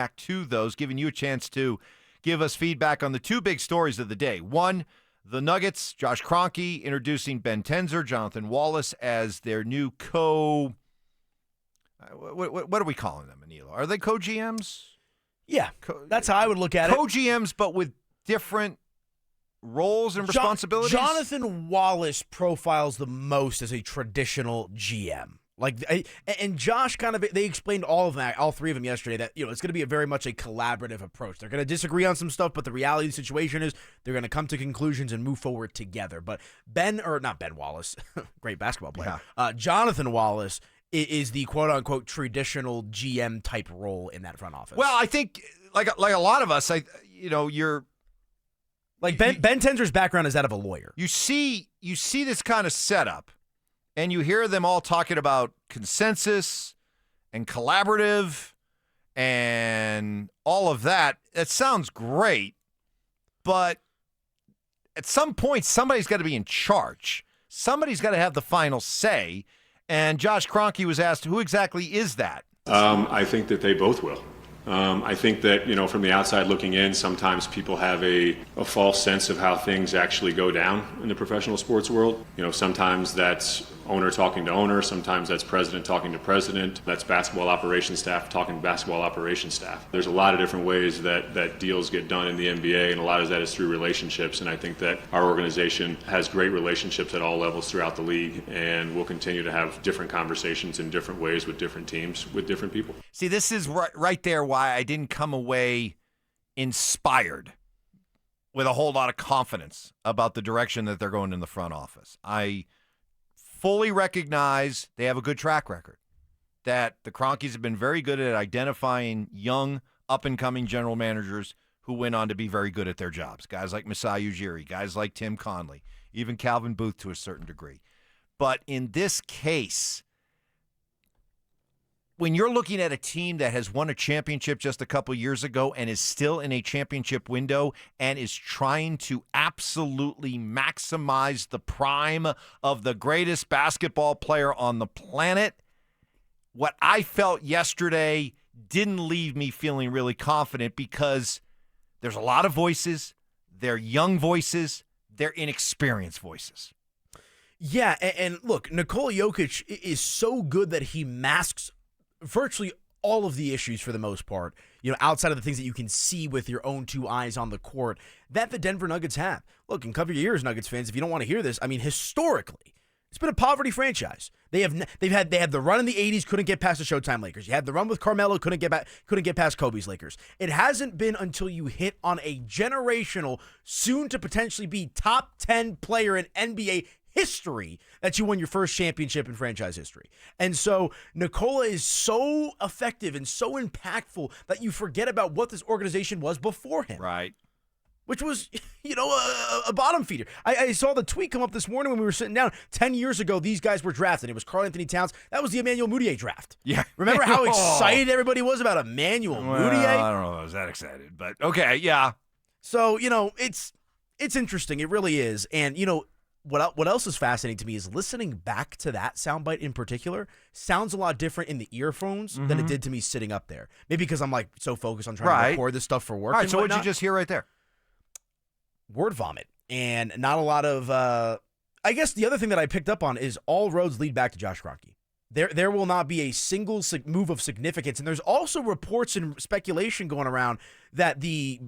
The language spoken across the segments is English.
back to those, giving you a chance to give us feedback on the two big stories of the day. One, the Nuggets, Josh Kroenke introducing Ben Tenzer, Jonathan Wallace as their new what are we calling them, Anilo? Are they co-GMs? Yeah, that's how I would look at it. Co-GMs, but with different roles and responsibilities? Jonathan Wallace profiles the most as a traditional GM. And Josh they explained all of that, all three of them yesterday, that it's going to be very much a collaborative approach. They're going to disagree on some stuff, but the reality of the situation is they're going to come to conclusions and move forward together. But not Ben Wallace, great basketball player, Jonathan Wallace is the quote-unquote traditional GM type role in that front office. Well, I think like a lot of us, you're like Ben Tenzer's background is that of a lawyer. You see this kind of setup, and you hear them all talking about consensus and collaborative and all of that. It sounds great, but at some point, somebody's got to be in charge. Somebody's got to have the final say. And Josh Kroenke was asked, who exactly is that? I think that they both will. I think that, from the outside looking in, sometimes people have a false sense of how things actually go down in the professional sports world. Sometimes that's owner talking to owner, sometimes that's president talking to president, that's basketball operations staff talking to basketball operations staff. There's a lot of different ways that deals get done in the NBA, and a lot of that is through relationships, and I think that our organization has great relationships at all levels throughout the league, and we'll continue to have different conversations in different ways with different teams, with different people. See, this is right there why I didn't come away inspired with a whole lot of confidence about the direction that they're going in the front office. I fully recognize they have a good track record, that the Kroenkes have been very good at identifying young, up-and-coming general managers who went on to be very good at their jobs. Guys like Masai Ujiri, guys like Tim Conley, even Calvin Booth to a certain degree. But in this case, when you're looking at a team that has won a championship just a couple years ago and is still in a championship window and is trying to absolutely maximize the prime of the greatest basketball player on the planet, what I felt yesterday didn't leave me feeling really confident, because there's a lot of voices. They're young voices. They're inexperienced voices. Yeah, and look, Nikola Jokic is so good that he masks virtually all of the issues for the most part, outside of the things that you can see with your own two eyes on the court, that the Denver Nuggets have. Look, and cover your ears, Nuggets fans, if you don't want to hear this. I mean, historically, it's been a poverty franchise. They had the run in the 80s, couldn't get past the Showtime Lakers. You had the run with Carmelo, couldn't get past Kobe's Lakers. It hasn't been until you hit on a generational, soon to potentially be top 10 player in NBA history that you won your first championship in franchise history. And so Nikola is so effective and so impactful that you forget about what this organization was before him. Right. Which was, a bottom feeder. I saw the tweet come up this morning when we were sitting down. 10 years ago, these guys were drafted. It was Karl Anthony Towns. That was the Emmanuel Mudiay draft. Yeah. Remember how excited everybody was about Emmanuel Mudiay? I don't know if I was that excited, but okay, yeah. So, it's interesting. It really is. And, what else is fascinating to me is listening back to that soundbite in particular sounds a lot different in the earphones than it did to me sitting up there. Maybe because I'm so focused on trying to record this stuff for work. All right, so what did you just hear right there? Word vomit. And not a lot of, I guess the other thing that I picked up on is all roads lead back to Josh Kroenke. There will not be a single move of significance. And there's also reports and speculation going around that the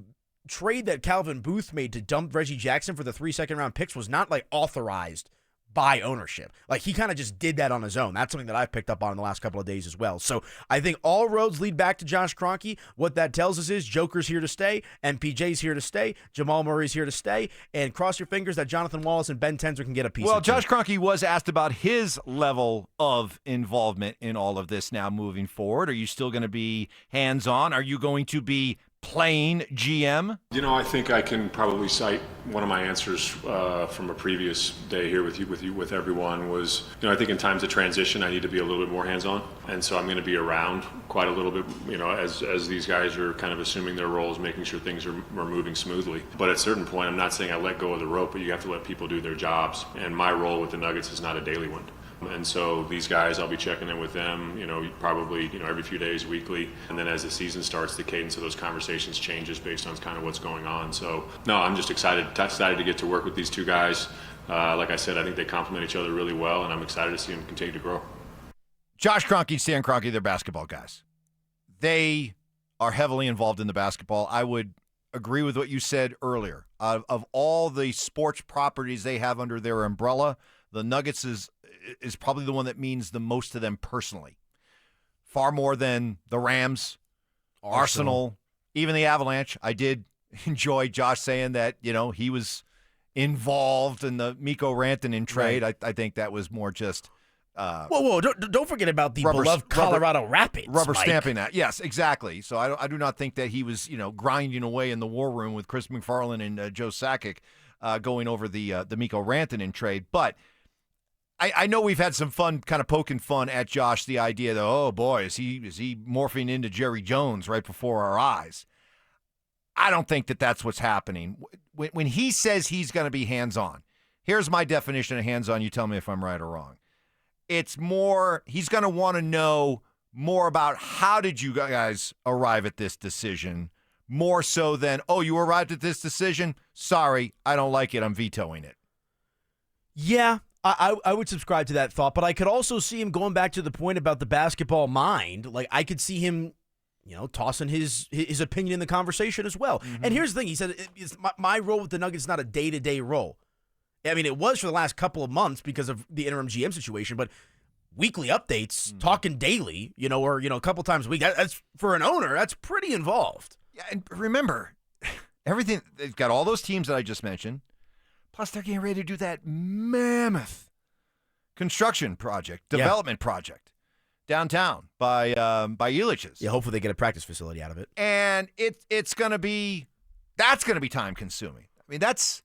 trade that Calvin Booth made to dump Reggie Jackson for the 3 second-round picks was not authorized by ownership. He kind of just did that on his own. That's something that I've picked up on in the last couple of days as well. So I think all roads lead back to Josh Kroenke. What that tells us is Joker's here to stay, MPJ's here to stay, Jamal Murray's here to stay, and cross your fingers that Jonathan Wallace and Ben Tenzer can get a piece of it. Well, Josh Kroenke was asked about his level of involvement in all of this now moving forward. Are you still going to be hands-on? Are you going to be playing GM? I think I can probably cite one of my answers from a previous day here with everyone was, I think in times of transition, I need to be a little bit more hands-on. And so I'm going to be around quite a little bit, as these guys are kind of assuming their roles, making sure things are moving smoothly. But at a certain point, I'm not saying I let go of the rope, but you have to let people do their jobs. And my role with the Nuggets is not a daily one. And so these guys, I'll be checking in with them, probably, every few days, weekly. And then as the season starts, the cadence of those conversations changes based on kind of what's going on. So, no, I'm just excited to get to work with these two guys. Like I said, I think they complement each other really well, and I'm excited to see them continue to grow. Josh Kroenke, Stan Kroenke, they're basketball guys. They are heavily involved in the basketball. I would agree with what you said earlier. Of all the sports properties they have under their umbrella, the Nuggets is probably the one that means the most to them personally. Far more than the Rams, Arsenal, even the Avalanche. I did enjoy Josh saying that, he was involved in the Mikko Rantanen trade. Right. I think that was more just whoa! Don't forget about the beloved Colorado Rapids. Rubber Mike. stamping that. Yes, exactly. So I do not think that he was, grinding away in the war room with Chris McFarland and Joe Sakic going over the Mikko Rantanen trade. But I know we've had some fun, kind of poking fun at Josh, the idea that, oh boy, is he morphing into Jerry Jones right before our eyes? I don't think that that's what's happening. When he says he's going to be hands-on, here's my definition of hands-on. You tell me if I'm right or wrong. It's more, he's going to want to know more about how did you guys arrive at this decision, more so than, oh, you arrived at this decision? Sorry, I don't like it. I'm vetoing it. Yeah, I would subscribe to that thought, but I could also see him going back to the point about the basketball mind. Like, I could see him, tossing his opinion in the conversation as well. Mm-hmm. And here's the thing. He said, my role with the Nuggets is not a day-to-day role. I mean, it was for the last couple of months because of the interim GM situation, but weekly updates, talking daily, or a couple times a week, that's for an owner, that's pretty involved. Yeah, and remember, everything, they've got all those teams that I just mentioned, plus they're getting ready to do that mammoth construction project, development project downtown by Ilitch's. Yeah, hopefully they get a practice facility out of it. And that's going to be time consuming. I mean, that's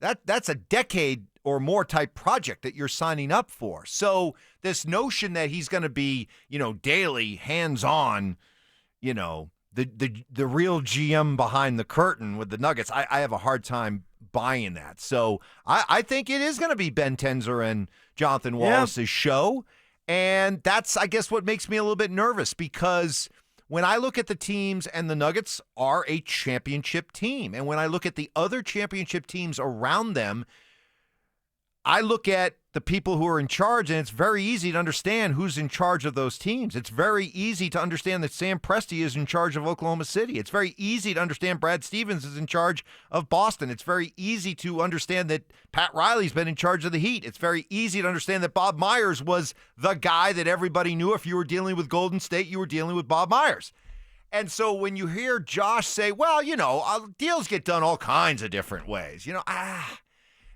a decade or more type project that you're signing up for. So this notion that he's going to be, daily hands-on, the real GM behind the curtain with the Nuggets, I have a hard time buying that. So I think it is going to be Ben Tenzer and Jonathan Wallace's show. And that's, I guess, what makes me a little bit nervous, because when I look at the teams, and the Nuggets are a championship team, and when I look at the other championship teams around them, I look at the people who are in charge, and it's very easy to understand who's in charge of those teams. It's very easy to understand that Sam Presti is in charge of Oklahoma City. It's very easy to understand Brad Stevens is in charge of Boston. It's very easy to understand that Pat Riley's been in charge of the Heat. It's very easy to understand that Bob Myers was the guy that everybody knew. If you were dealing with Golden State, you were dealing with Bob Myers. And so when you hear Josh say, well, deals get done all kinds of different ways,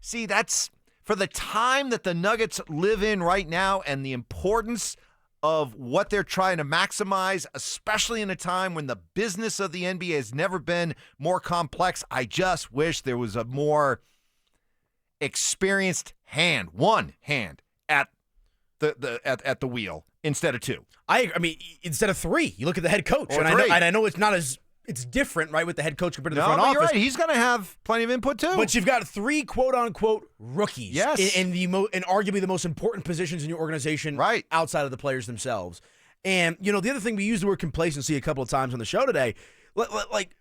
see, that's for the time that the Nuggets live in right now and the importance of what they're trying to maximize, especially in a time when the business of the NBA has never been more complex. I just wish there was a more experienced one hand at the wheel instead of two. I mean, instead of three, you look at the head coach, and I know it's not as. It's different, right, with the head coach compared to the front office. You're right. He's going to have plenty of input, too. But you've got three quote-unquote rookies in arguably the most important positions in your organization outside of the players themselves. And, the other thing, we used the word complacency a couple of times on the show today. Like,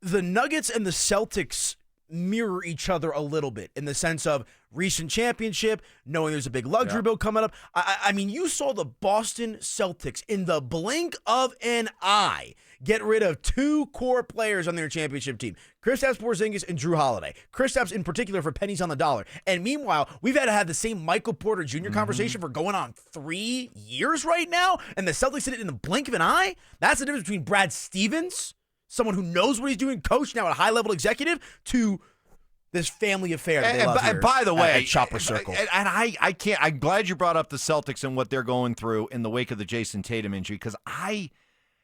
the Nuggets and the Celtics mirror each other a little bit in the sense of recent championship, knowing there's a big luxury bill coming up. I mean, you saw the Boston Celtics in the blink of an eye get rid of two core players on their championship team, Kristaps Porzingis and Drew Holiday. Kristaps in particular for pennies on the dollar. And meanwhile, we've had to have the same Michael Porter Jr. conversation for going on 3 years right now, and the Celtics did it in the blink of an eye. That's the difference between Brad Stevens, someone who knows what he's doing, coach now at a high-level executive, to this family affair that they love here. And by the way, at Chopper Circle. And I can't. I'm glad you brought up the Celtics and what they're going through in the wake of the Jason Tatum injury, because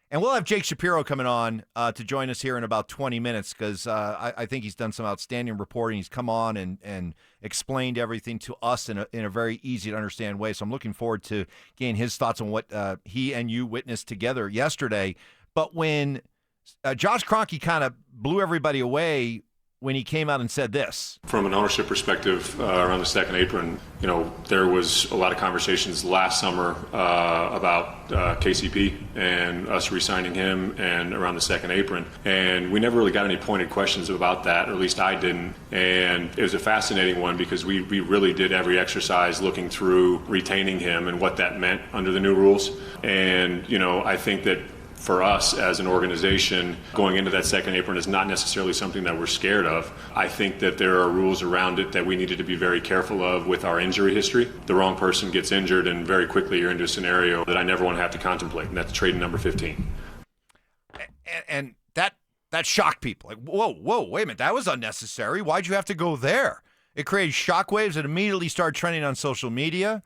and we'll have Jake Shapiro coming on to join us here in about 20 minutes, because I think he's done some outstanding reporting. He's come on and explained everything to us in a very easy to understand way. So I'm looking forward to getting his thoughts on what he and you witnessed together yesterday. But when Josh Kroenke kind of blew everybody away when he came out and said this. From an ownership perspective, around the second apron, there was a lot of conversations last summer about KCP and us re-signing him and around the second apron. And we never really got any pointed questions about that, or at least I didn't. And it was a fascinating one because we really did every exercise looking through retaining him and what that meant under the new rules. And, I think that for us as an organization, going into that second apron is not necessarily something that we're scared of. I think that there are rules around it that we needed to be very careful of with our injury history. The wrong person gets injured and very quickly you're into a scenario that I never want to have to contemplate, and that's trading number 15. And that shocked people. Like, whoa, wait a minute, that was unnecessary. Why'd you have to go there? It created shockwaves that immediately started trending on social media.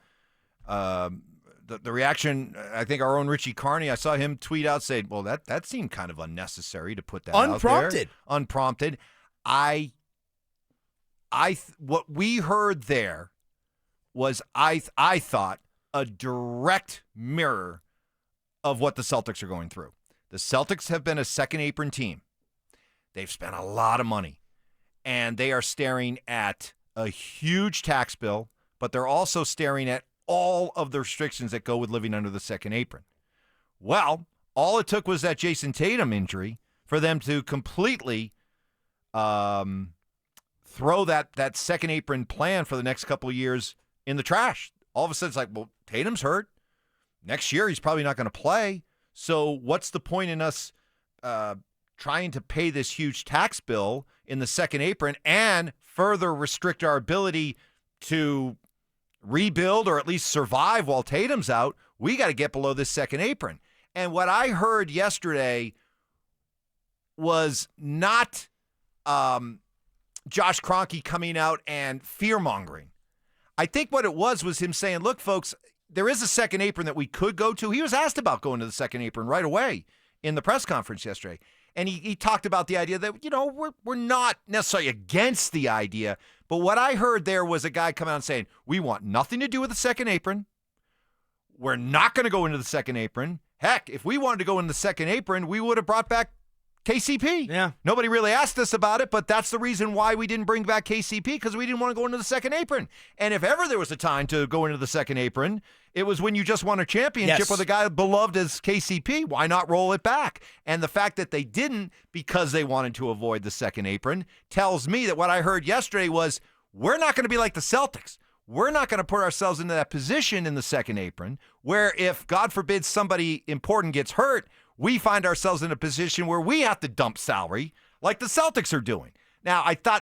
The reaction, I think our own Richie Carney, I saw him tweet out saying, well, that seemed kind of unnecessary to put that out there. Unprompted. What we heard there was, I thought, a direct mirror of what the Celtics are going through. The Celtics have been a second apron team. They've spent a lot of money, and they are staring at a huge tax bill, but they're also staring at all of the restrictions that go with living under the second apron. Well, all it took was that Jason Tatum injury for them to completely throw that second apron plan for the next couple of years in the trash. All of a sudden, it's like, well, Tatum's hurt. Next year, he's probably not going to play. So what's the point in us trying to pay this huge tax bill in the second apron and further restrict our ability to rebuild or at least survive while Tatum's out? We got to get below this second apron. And what I heard yesterday was not Josh Kroenke coming out and fear-mongering. I think what it was him saying, look, folks, there is a second apron that we could go to. He was asked about going to the second apron right away in the press conference yesterday. And he talked about the idea that, we're not necessarily against the idea. But what I heard there was a guy come out and saying, we want nothing to do with the second apron. We're not going to go into the second apron. Heck, if we wanted to go into the second apron, we would have brought back KCP. Yeah. Nobody really asked us about it, but that's the reason why we didn't bring back KCP, because we didn't want to go into the second apron. And if ever there was a time to go into the second apron, it was when you just won a championship with a guy beloved as KCP. Why not roll it back? And the fact that they didn't because they wanted to avoid the second apron tells me that what I heard yesterday was, we're not going to be like the Celtics. We're not going to put ourselves into that position in the second apron where if, God forbid, somebody important gets hurt, we find ourselves in a position where we have to dump salary like the Celtics are doing. Now, I thought